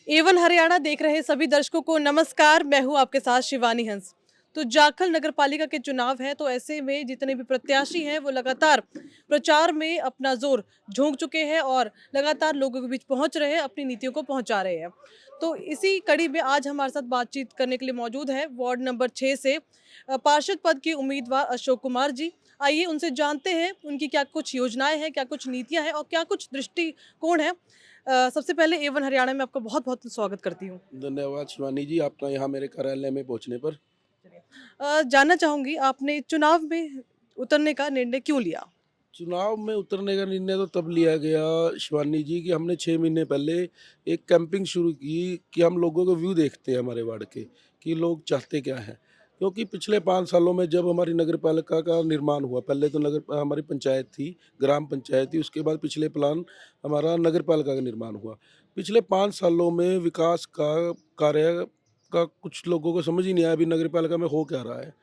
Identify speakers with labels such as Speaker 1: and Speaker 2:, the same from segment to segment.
Speaker 1: Avon Haryana देख रहे सभी दर्शकों को नमस्कार। मैं हूं आपके साथ शिवानी हंस। तो जाखल नगर पालिका के चुनाव है, तो ऐसे में जितने भी प्रत्याशी हैं वो लगातार प्रचार में अपना जोर झोंक चुके हैं और लगातार लोगों के बीच पहुंच रहे हैं, अपनी नीतियों को पहुंचा रहे हैं। तो इसी कड़ी में आज हमारे साथ बातचीत करने के लिए मौजूद है वार्ड नंबर 6 से पार्षद पद के उम्मीदवार अशोक कुमार जी। आइए उनसे जानते हैं उनकी क्या कुछ योजनाएं हैं, क्या कुछ नीतियां हैं और क्या कुछ दृष्टिकोण है। सबसे पहले एवन हरियाणा में आपका बहुत-बहुत स्वागत करती हूँ।
Speaker 2: धन्यवाद शिवानी जी, आपका यहाँ मेरे कार्यालय में पहुँचने पर।
Speaker 1: जानना चाहूँगी आपने चुनाव में उतरने का निर्णय क्यों लिया?
Speaker 2: चुनाव में उतरने का निर्णय तो तब लिया गया शिवानी जी कि हमने 6 महीने पहले एक कैंपिंग शुरू की कि हम लोगों के व्यू देखते हैं हमारे वार्ड के, कि लोग चाहते क्या हैं। क्योंकि पिछले 5 सालों में जब हमारी नगर पालिका का निर्माण हुआ, पहले तो हमारी पंचायत थी, ग्राम पंचायत थी, उसके बाद पिछले प्लान हमारा नगर पालिका का निर्माण हुआ। पिछले 5 सालों में विकास का कार्य का कुछ लोगों को समझ ही नहीं आया अभी नगर पालिका में हो क्या रहा है।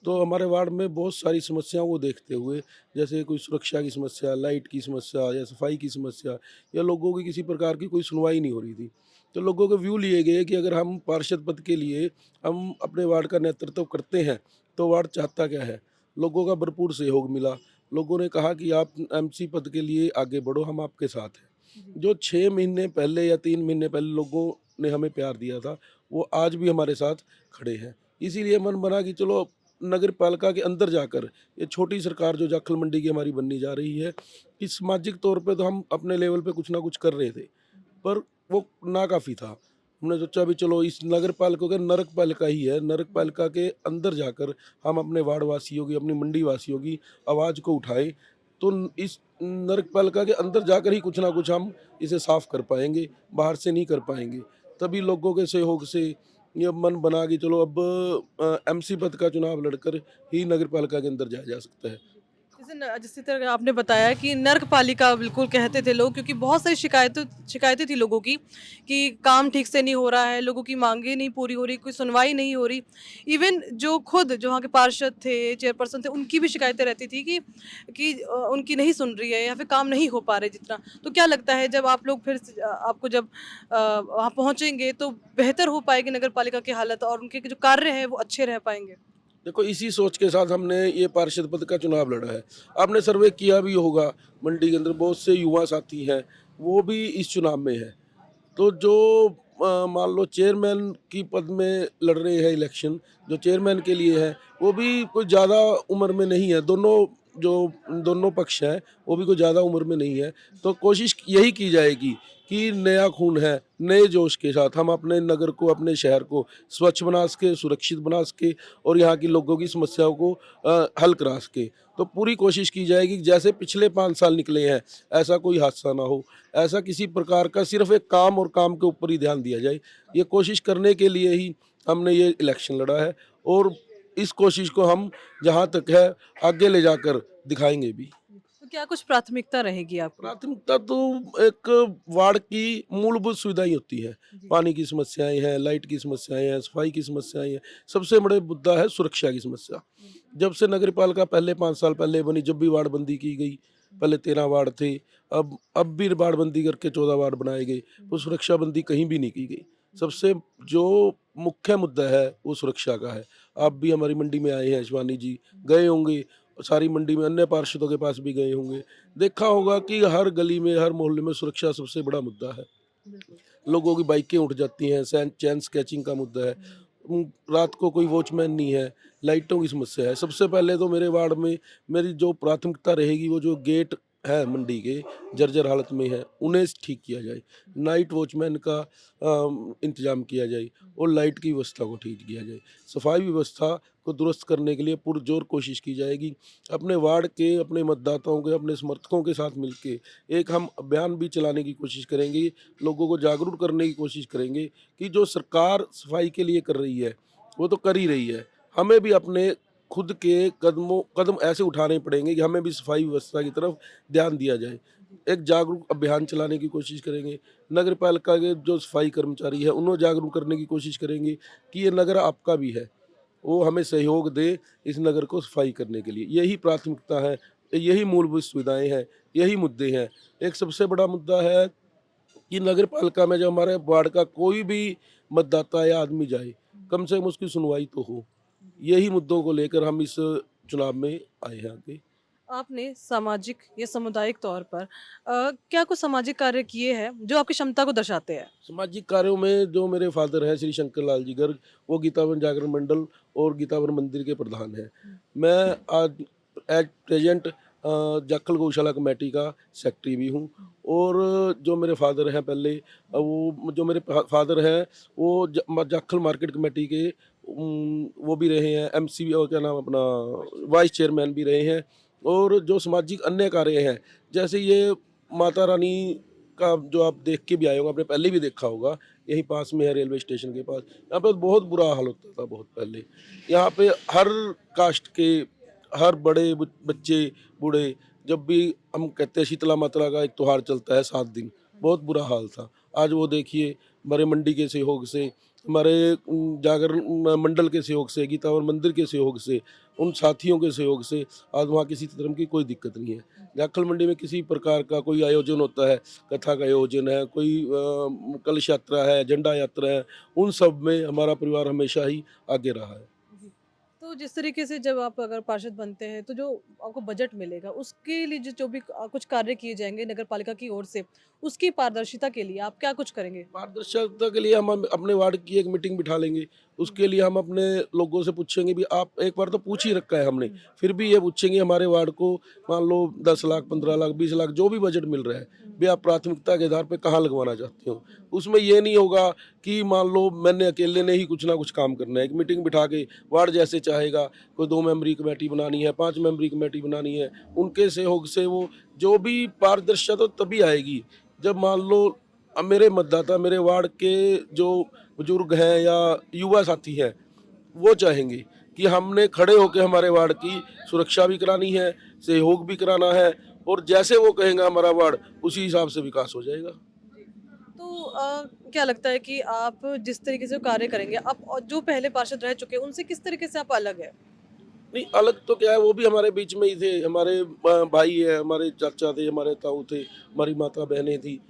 Speaker 2: तो हमारे वार्ड में बहुत सारी समस्याओं को देखते हुए, जैसे कोई सुरक्षा की समस्या, लाइट की समस्या या सफाई की समस्या, या लोगों की किसी प्रकार की कोई सुनवाई नहीं हो रही थी। तो लोगों के व्यू लिए गए कि अगर हम पार्षद पद के लिए हम अपने वार्ड का नेतृत्व करते हैं, तो वार्ड चाहता क्या है। लोगों का भरपूर सहयोग मिला। लोगों ने कहा कि आप एमसी पद के लिए आगे बढ़ो, हम आपके साथ हैं।
Speaker 1: जी।
Speaker 2: जो 6 महीने पहले या 3 महीने पहले लोगों ने हमें प्यार दिया था, वो आज भी हमारे साथ खड़े हैं। इसीलिए मन बना कि चलो नगर पालिका के अंदर जाकर, ये छोटी सरकार जो जाखल मंडी की हमारी बनने जा रही है, कि सामाजिक तौर पे तो हम अपने लेवल पे कुछ ना कुछ कर रहे थे, पर वो नाकाफ़ी था। हमने सोचा भी चलो इस नगर पालिका का नरक पालिका ही है, नरक पालिका के अंदर जाकर हम अपने वार्ड वासियों की, अपनी मंडी वासियों की आवाज़ को उठाएँ, तो इस नरक पालिका के अंदर जाकर ही कुछ ना कुछ हम इसे साफ़ कर पाएँगे, बाहर से नहीं कर पाएँगे। तभी लोगों के सहयोग से ये मन बना कि चलो अब एमसी पद का चुनाव लड़कर ही नगर पालिका के अंदर जाया जा सकता है।
Speaker 1: जैसे जिस तरह आपने बताया कि नर्क पालिका बिल्कुल कहते थे लोग, क्योंकि बहुत सारी शिकायतें थी लोगों की कि काम ठीक से नहीं हो रहा है, लोगों की मांगें नहीं पूरी हो रही, कोई सुनवाई नहीं हो रही। इवन जो वहाँ के पार्षद थे, चेयरपर्सन थे, उनकी भी शिकायतें रहती थी कि उनकी नहीं सुन रही है या फिर काम नहीं हो पा रहे जितना। तो क्या लगता है जब आप लोग आपको जब वहाँ पहुँचेंगे तो बेहतर हो पाएगी नगर पालिका की हालत और उनके जो कार्य हैं वो अच्छे रह पाएंगे?
Speaker 2: देखो इसी सोच के साथ हमने ये पार्षद पद का चुनाव लड़ा है। आपने सर्वे किया भी होगा, मंडी के अंदर बहुत से युवा साथी हैं, वो भी इस चुनाव में हैं। तो जो मान लो चेयरमैन की पद में लड़ रहे हैं इलेक्शन, जो चेयरमैन के लिए है, वो भी कोई ज़्यादा उम्र में नहीं है। जो दोनों पक्ष हैं, वो भी कोई ज़्यादा उम्र में नहीं है। तो कोशिश यही की जाएगी कि नया खून है, नए जोश के साथ हम अपने नगर को, अपने शहर को स्वच्छ बना सके, सुरक्षित बना सके और यहाँ की लोगों की समस्याओं को हल करा सके। तो पूरी कोशिश की जाएगी कि जैसे पिछले 5 साल निकले हैं, ऐसा कोई हादसा ना हो। ऐसा किसी प्रकार का सिर्फ एक काम और काम के ऊपर ही ध्यान दिया जाए। ये कोशिश करने के लिए ही हमने ये इलेक्शन लड़ा है और इस कोशिश को हम जहाँ तक है आगे ले जाकर दिखाएँगे भी।
Speaker 1: तो क्या कुछ प्राथमिकता रहेगी आपकी?
Speaker 2: प्राथमिकता तो एक वार्ड की मूलभूत सुविधाएँ होती हैं।
Speaker 1: जी।
Speaker 2: पानी की समस्याएँ हैं, लाइट की समस्याएँ हैं, सफाई की समस्याएँ हैं। सबसे बड़े मुद्दा है सुरक्षा की समस्या। जब से नगर पालिका पहले 5 साल पहले बनी, जब भी वार्ड बंदी की गई, पहले 13 वार्ड थे, अब भी वार्ड बंदी करके 14 वार्ड बनाए गए, वो सुरक्षा बंदी कहीं भी नहीं की गई। सबसे जो मुख्य मुद्दा है, वो सुरक्षा का है। आप भी हमारी मंडी में आए हैं शिवानी जी, गए होंगे, सारी मंडी में अन्य पार्षदों के पास भी गए होंगे। देखा होगा कि हर गली में, हर मोहल्ले में सुरक्षा सबसे बड़ा मुद्दा है।
Speaker 1: बिल्कुल।
Speaker 2: लोगों की बाइकें उठ जाती हैं, चैन स्केचिंग का मुद्दा है। रात को कोई वॉचमैन नहीं है, लाइटों की समस्या है। सबसे पहले तो मेरे वार्ड में मेरी जो प्राथमिकता रहेगी, वो जो गेट है मंडी के जर्जर हालत में है, उन्हें ठीक किया जाए। नाइट वॉचमैन का इंतज़ाम किया जाए और लाइट की व्यवस्था को ठीक किया जाए। सफाई व्यवस्था को दुरुस्त करने के लिए पुरज़ोर कोशिश की जाएगी। अपने वार्ड के, अपने मतदाताओं के, अपने समर्थकों के साथ मिलके एक हम अभियान भी चलाने की कोशिश करेंगे। लोगों को जागरूक करने की कोशिश करेंगे कि जो सरकार सफाई के लिए कर रही है, वो तो कर ही रही है। हमें भी अपने खुद के कदम ऐसे उठाने पड़ेंगे कि हमें भी सफाई व्यवस्था की तरफ ध्यान दिया जाए। एक जागरूक अभियान चलाने की कोशिश करेंगे। नगर पालिका के जो सफाई कर्मचारी हैं, उन्हें जागरूक करने की कोशिश करेंगे कि ये नगर आपका भी है। वो हमें सहयोग दे इस नगर को सफाई करने के लिए। यही प्राथमिकता है, यही मूलभूत सुविधाएँ हैं, यही मुद्दे हैं। एक सबसे बड़ा मुद्दा है कि नगर पालिका में जब हमारे वार्ड का कोई भी मतदाता या आदमी जाए, कम से कम उसकी सुनवाई तो हो। यही मुद्दों को लेकर हम इस चुनाव में आए हैं आगे।
Speaker 1: आपने सामाजिक या सामुदायिक तौर पर क्या कुछ सामाजिक कार्य किए हैं जो आपकी क्षमता को दर्शाते हैं?
Speaker 2: सामाजिक कार्यों में जो मेरे फादर हैं श्री शंकर लाल जी गर्ग, वो गीतावन जागरण मंडल और गीतावन मंदिर के प्रधान हैं। मैं आज एट प्रेजेंट जाखल गौशाला कमेटी का सेक्रेटरी भी हूँ। और जो मेरे फादर हैं पहले, वो जो मेरे फादर हैं वो जाखल मार्केट कमेटी के वो भी रहे हैं, एमसी और क्या नाम अपना वाइस चेयरमैन भी रहे हैं। और जो सामाजिक अन्य कार्य हैं, जैसे ये माता रानी का जो आप देख के भी आए होंगे, आपने पहले भी देखा होगा, यहीं पास में है रेलवे स्टेशन के पास। यहाँ पे बहुत बुरा हाल होता था बहुत पहले। यहाँ पे हर कास्ट के हर बड़े बच्चे बूढ़े, जब भी हम कहते हैं शीतला माता का एक त्योहार चलता है 7 दिन, बहुत बुरा हाल था। आज वो देखिए हमारे मंडी के सहयोग से, हमारे जागरण मंडल के सहयोग से, गीतावन मंदिर के सहयोग से, उन साथियों के सहयोग से आज वहाँ किसी तरह की कोई दिक्कत नहीं है। जाखल मंडी में किसी प्रकार का कोई आयोजन होता है, कथा का आयोजन है, कोई कलश यात्रा है, झंडा यात्रा है, उन सब में हमारा परिवार हमेशा ही आगे रहा है।
Speaker 1: जी। तो जिस तरीके से जब आप अगर पार्षद बनते हैं तो जो आपको बजट मिलेगा उसके लिए जो भी कुछ कार्य किए जाएंगे नगर पालिका की ओर से, उसकी पारदर्शिता के लिए आप क्या कुछ करेंगे?
Speaker 2: पारदर्शिता के लिए हम अपने वार्ड की एक मीटिंग बिठा लेंगे। उसके लिए हम अपने लोगों से पूछेंगे भी, आप एक बार तो पूछ ही रखा है हमने, फिर भी ये पूछेंगे हमारे वार्ड को मान लो 10 लाख, 15 लाख, 20 लाख जो भी बजट मिल रहा है, भी आप प्राथमिकता के आधार पे कहाँ लगवाना चाहते हो। उसमें ये नहीं होगा कि मान लो मैंने अकेले ने ही कुछ ना कुछ काम करना है। एक मीटिंग बिठा के वार्ड जैसे चाहेगा, कोई 2 मेंबरी कमेटी बनानी है, 5 मेंबरी कमेटी बनानी है, उनके सहयोग से वो जो भी पारदर्शिता तो तभी आएगी जब मान लो अब मेरे मतदाता, मेरे वार्ड के जो बुजुर्ग हैं या युवा साथी हैं, वो चाहेंगे कि हमने खड़े होकर हमारे वार्ड की सुरक्षा भी करानी है, सहयोग भी कराना है, और जैसे वो कहेंगे हमारा वार्ड, उसी हिसाब से विकास हो जाएगा।
Speaker 1: तो क्या लगता है कि आप जिस तरीके से कार्य करेंगे आप और जो पहले पार्षद रह चुके हैं उनसे किस तरीके से आप अलग है?
Speaker 2: नहीं, अलग तो क्या है, वो भी हमारे बीच में ही थे, हमारे भाई है, हमारे चाचा थे, हमारे ताऊ थे, हमारी माता बहनें थी।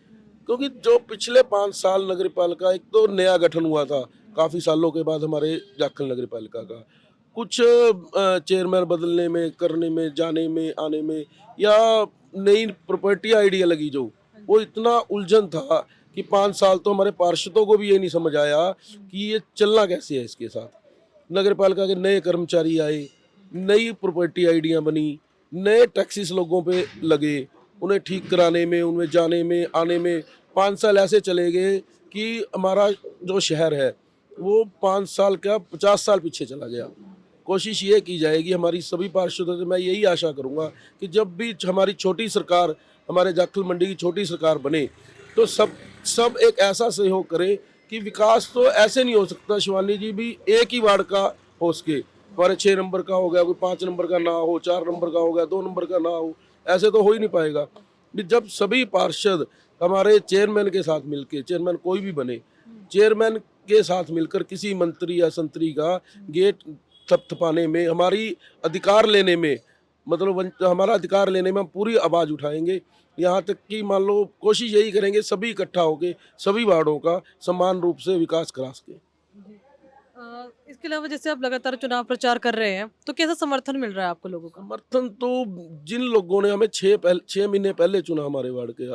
Speaker 2: क्योंकि जो पिछले 5 साल नगर पालिका एक तो नया गठन हुआ था, काफ़ी सालों के बाद हमारे जाखल नगर पालिका का कुछ चेयरमैन बदलने में, करने में, जाने में, आने में, या नई प्रॉपर्टी आइडिया लगी जो, वो इतना उलझन था कि 5 साल तो हमारे पार्षदों को भी ये नहीं समझ आया कि ये चलना कैसे है इसके साथ। नगर पालिका के नए कर्मचारी आए, नई प्रॉपर्टी आइडिया बनी, नए टैक्सेस लोगों पे लगे, उन्हें ठीक कराने में, उनमें जाने में, आने में 5 साल ऐसे चले गए कि हमारा जो शहर है वो 5 साल क्या 50 साल पीछे चला गया। कोशिश ये की जाएगी हमारी सभी पार्षदों से, मैं यही आशा करूँगा कि जब भी हमारी छोटी सरकार, हमारे जाखल मंडी की छोटी सरकार बने, तो सब सब एक ऐसा सहयोग करे कि विकास तो ऐसे नहीं हो सकता शिवानी जी भी एक ही वार्ड का हो सके, हमारे 6 नंबर का हो गया, कोई 5 नंबर का ना हो, 4 नंबर का हो गया, 2 नंबर का ना हो, ऐसे तो हो ही नहीं पाएगा। भी जब सभी पार्षद हमारे चेयरमैन के साथ मिलके, चेयरमैन कोई भी बने, चेयरमैन के साथ मिलकर किसी मंत्री या संतरी का गेट थपथपाने में, हमारी अधिकार लेने में, मतलब हमारा अधिकार लेने में हम पूरी आवाज़ उठाएंगे। यहाँ तक कि मान लो कोशिश यही करेंगे सभी इकट्ठा होके सभी वार्डों का समान रूप से विकास करा सके।
Speaker 1: इसके अलावा जैसे आप लगातार चुनाव प्रचार कर रहे हैं तो कैसा समर्थन मिल रहा है आपको लोगों का?
Speaker 2: समर्थन तो जिन लोगों ने हमें 6 महीने पहले चुना, हमारे वार्ड के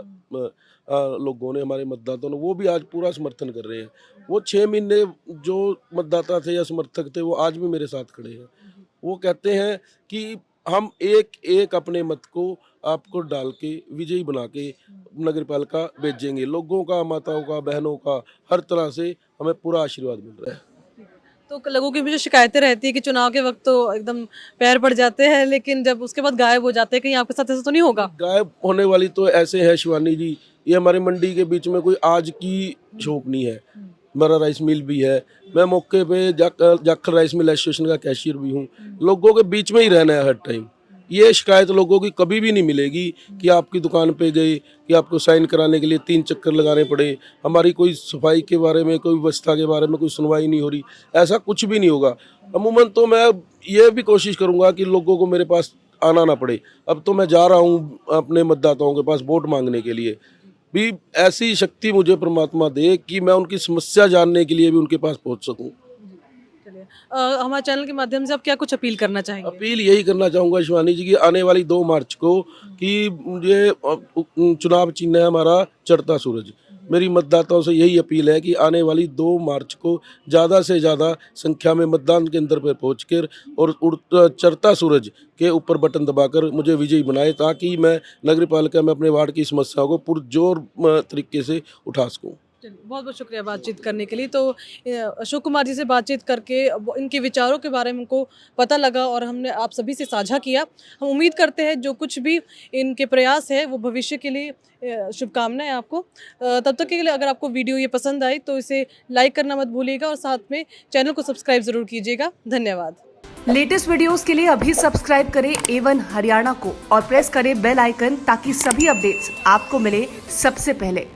Speaker 2: लोगों ने, हमारे मतदाताओं ने, वो भी आज पूरा समर्थन कर रहे हैं। वो 6 महीने जो मतदाता थे या समर्थक थे, वो आज भी मेरे साथ खड़े हैं। वो कहते हैं कि हम एक एक अपने मत को आपको डाल के विजयी बना के नगर पालिका भेजेंगे। लोगों का, माताओं का, बहनों का, हर तरह से हमें पूरा आशीर्वाद मिल रहा है।
Speaker 1: तो लोगों की भी जो शिकायतें रहती है कि चुनाव के वक्त तो एकदम पैर पड़ जाते हैं लेकिन जब उसके बाद गायब हो जाते हैं, कहीं आपके साथ ऐसा तो नहीं होगा?
Speaker 2: गायब होने वाली तो ऐसे है शिवानी जी, ये हमारी मंडी के बीच में कोई आज की शॉप नहीं है, हमारा राइस मिल भी है। मैं मौके पे जाखल राइस मिल एसोसिएशन का कैशियर भी हूँ। लोगों के बीच में ही रहना है हर टाइम। ये शिकायत लोगों की कभी भी नहीं मिलेगी कि आपकी दुकान पे गए कि आपको साइन कराने के लिए 3 चक्कर लगाने पड़े, हमारी कोई सफाई के बारे में, कोई व्यवस्था के बारे में कोई सुनवाई नहीं हो रही, ऐसा कुछ भी नहीं होगा। अमूमन तो मैं ये भी कोशिश करूँगा कि लोगों को मेरे पास आना ना पड़े। अब तो मैं जा रहा हूँ अपने मतदाताओं के पास वोट मांगने के लिए, भी ऐसी शक्ति मुझे परमात्मा दे कि मैं उनकी समस्या जानने के लिए भी उनके पास पहुंच सकूं।
Speaker 1: चलिए हमारे चैनल के माध्यम से आप क्या कुछ अपील करना चाहेंगे?
Speaker 2: अपील यही करना चाहूँगा शिवानी जी की आने वाली 2 मार्च को कि मुझे चुनाव चिन्ह है हमारा चढ़ता सूरज। मेरी मतदाताओं से यही अपील है कि आने वाली 2 मार्च को ज़्यादा से ज़्यादा संख्या में मतदान केंद्र पर पहुंचकर और चढ़ता सूरज के ऊपर बटन दबाकर मुझे विजयी बनाए, ताकि मैं नगर पालिका में अपने वार्ड की समस्याओं को पुरजोर तरीके से उठा सकूँ।
Speaker 1: चलिए, बहुत-बहुत शुक्रिया बातचीत करने के लिए। तो अशोक कुमार जी से बातचीत करके इनके विचारों के बारे में हमको पता लगा और हमने आप सभी से साझा किया। हम उम्मीद करते हैं जो कुछ भी इनके प्रयास है वो भविष्य के लिए शुभकामनाएँ आपको। तब तक के लिए अगर आपको वीडियो ये पसंद आई तो इसे लाइक करना मत भूलिएगा और साथ में चैनल को सब्सक्राइब ज़रूर कीजिएगा। धन्यवाद।
Speaker 3: लेटेस्ट वीडियोस के लिए अभी सब्सक्राइब करें A1 हरियाणा को और प्रेस करें बेल आइकन ताकि सभी अपडेट्स आपको मिले सबसे पहले।